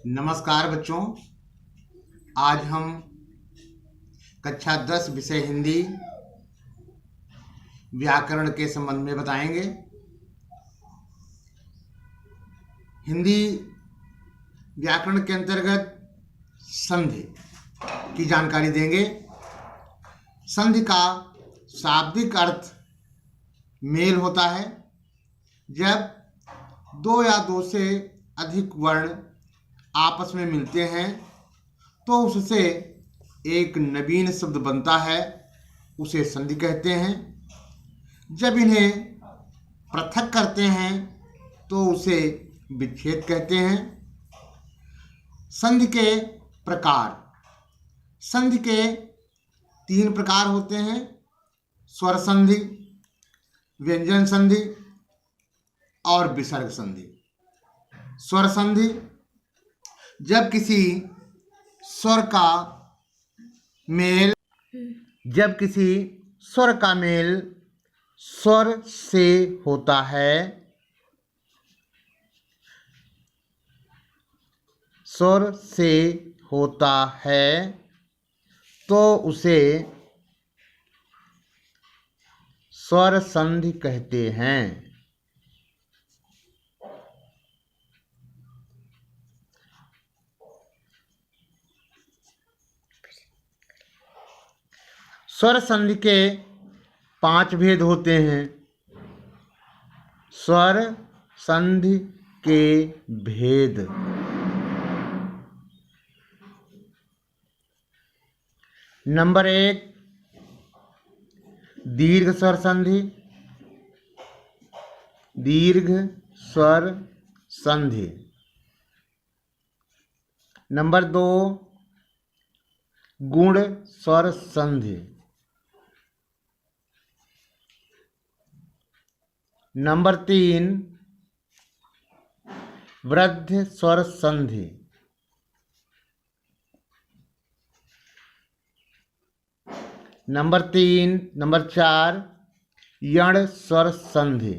नमस्कार बच्चों। आज हम कक्षा 10 विषय हिंदी व्याकरण के संबंध में बताएंगे। हिंदी व्याकरण के अंतर्गत संधि की जानकारी देंगे। संधि का शाब्दिक अर्थ मेल होता है। जब दो या दो से अधिक वर्ण आपस में मिलते हैं तो उससे एक नवीन शब्द बनता है, उसे संधि कहते हैं। जब इन्हें पृथक करते हैं तो उसे विच्छेद कहते हैं। संधि के प्रकार। संधि के 3 प्रकार होते हैं: स्वर संधि, व्यंजन संधि और विसर्ग संधि। स्वर संधि जब किसी स्वर का मेल स्वर से होता है, तो उसे स्वर संधि कहते हैं। स्वर संधि के 5 भेद होते हैं। स्वर संधि के भेद। नंबर 1, दीर्घ स्वर संधि। दीर्घ स्वर संधि। नंबर 2, गुण स्वर संधि। नंबर 3, वृद्धि स्वर संधि। नंबर 4, यण स्वर संधि।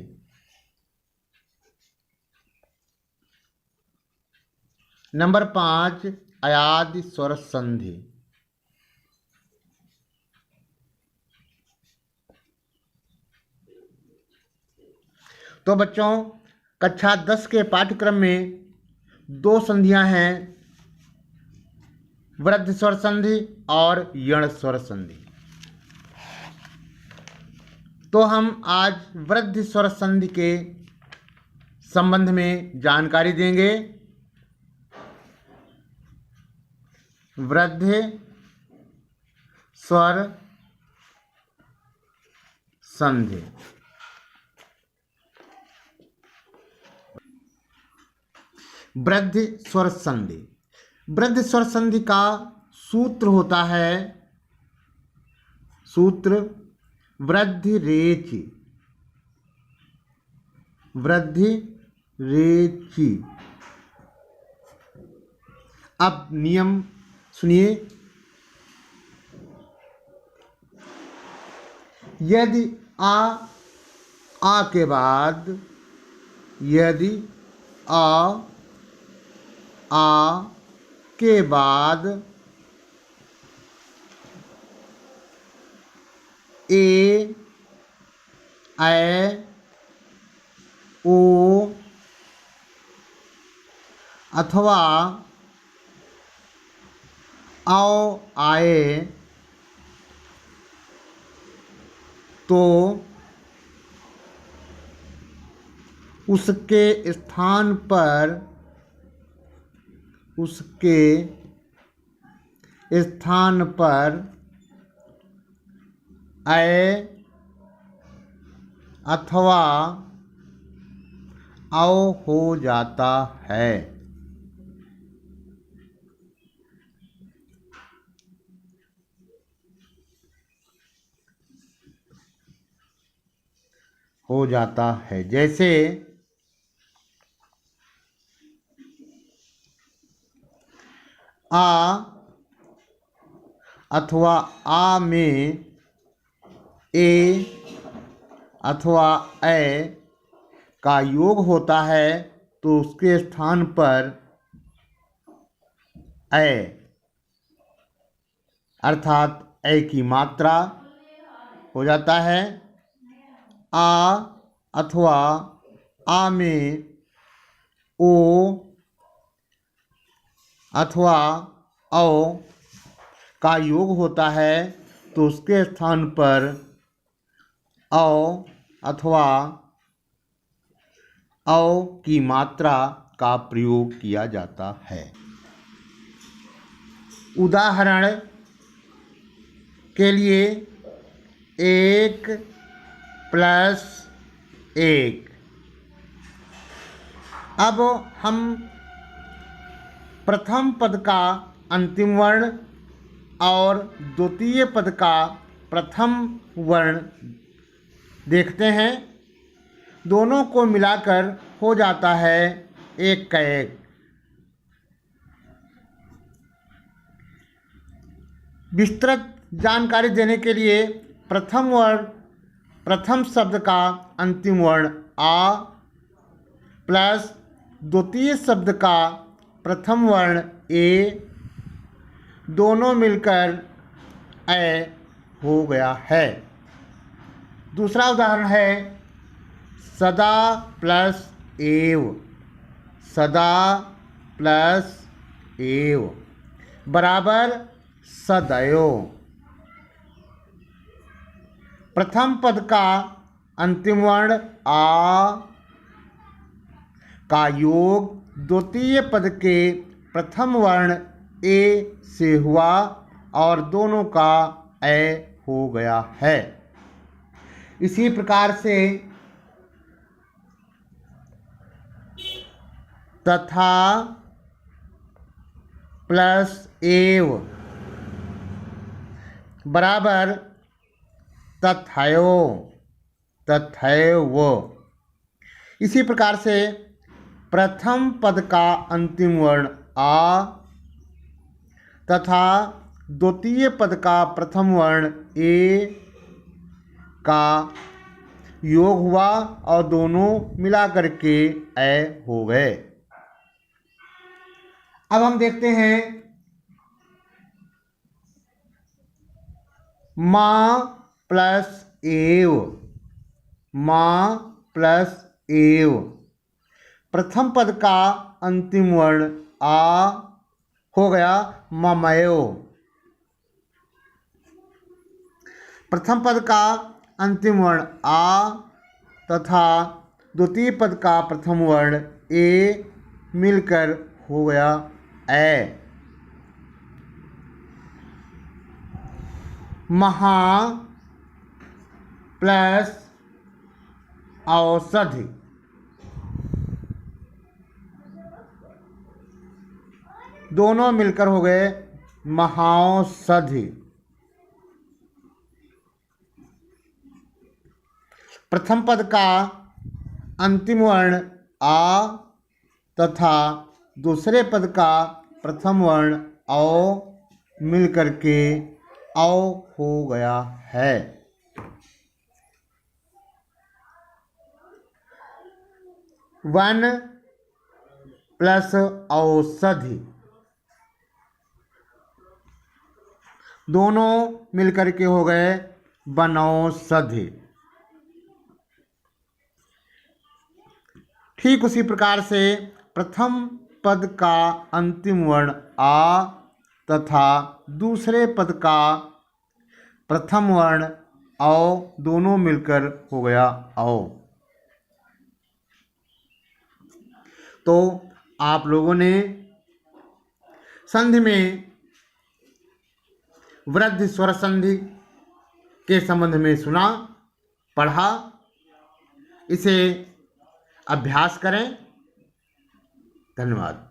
नंबर 5, अयादि स्वर संधि। तो बच्चों, कक्षा 10 के पाठ्यक्रम में 2 संधियां हैं: वृद्धि स्वर संधि और यण स्वर संधि। तो हम आज वृद्धि स्वर संधि के संबंध में जानकारी देंगे। वृद्धि स्वर संधि। वृद्धि स्वर संधि। वृद्धि स्वर संधि का सूत्र होता है, सूत्र वृद्धि रेचि। वृद्धि रेचि। अब नियम सुनिए। यदि आ के बाद, यदि आ के बाद ए, ऐ, ओ अथवा औ आए तो उसके स्थान पर ऐ अथवा औ हो जाता है। जैसे आ अथवा आ में ए अथवा ऐ का योग होता है तो उसके स्थान पर ए, अर्थात ए की मात्रा हो जाता है आ, अथवा आ में ओ अथवा औ का योग होता है तो उसके स्थान पर औ अथवा औ की मात्रा का प्रयोग किया जाता है। उदाहरण के लिए 1 + 1। अब हम प्रथम पद का अंतिम वर्ण और द्वितीय पद का प्रथम वर्ण देखते हैं। दोनों को मिलाकर हो जाता है एक का एक। विस्तृत जानकारी देने के लिए प्रथम शब्द का अंतिम वर्ण आ प्लस द्वितीय शब्द का प्रथम वर्ण ए, दोनों मिलकर ए हो गया है। दूसरा उदाहरण है सदा प्लस एव। सदा प्लस एव बराबर सदैव। प्रथम पद का अंतिम वर्ण आ का योग द्वितीय पद के प्रथम वर्ण ए से हुआ और दोनों का ए हो गया है। इसी प्रकार से तथा प्लस एव बराबर तथैव। तथैव। इसी प्रकार से प्रथम पद का अंतिम वर्ण आ तथा द्वितीय पद का प्रथम वर्ण ए का योग हुआ और दोनों मिला करके ए हो गए। अब हम देखते हैं माँ प्लस एव। माँ प्लस एव प्रथम पद का अंतिम वर्ण आ हो गया ममयो। प्रथम पद का अंतिम वर्ण आ तथा द्वितीय पद का प्रथम वर्ण ए मिलकर हो गया ए। महा प्लस औषधि। दोनों मिलकर हो गए महाऔषधि। प्रथम पद का अंतिम वर्ण आ तथा दूसरे पद का प्रथम वर्ण औ मिलकर के औ हो गया है। वन प्लस औषधि। दोनों मिलकर के हो गए वनौषधि। ठीक उसी प्रकार से प्रथम पद का अंतिम वर्ण आ तथा दूसरे पद का प्रथम वर्ण औ दोनों मिलकर हो गया औ। तो आप लोगों ने संधि में वृद्धि स्वर संधि के संबंध में सुना, पढ़ा। इसे अभ्यास करें। धन्यवाद।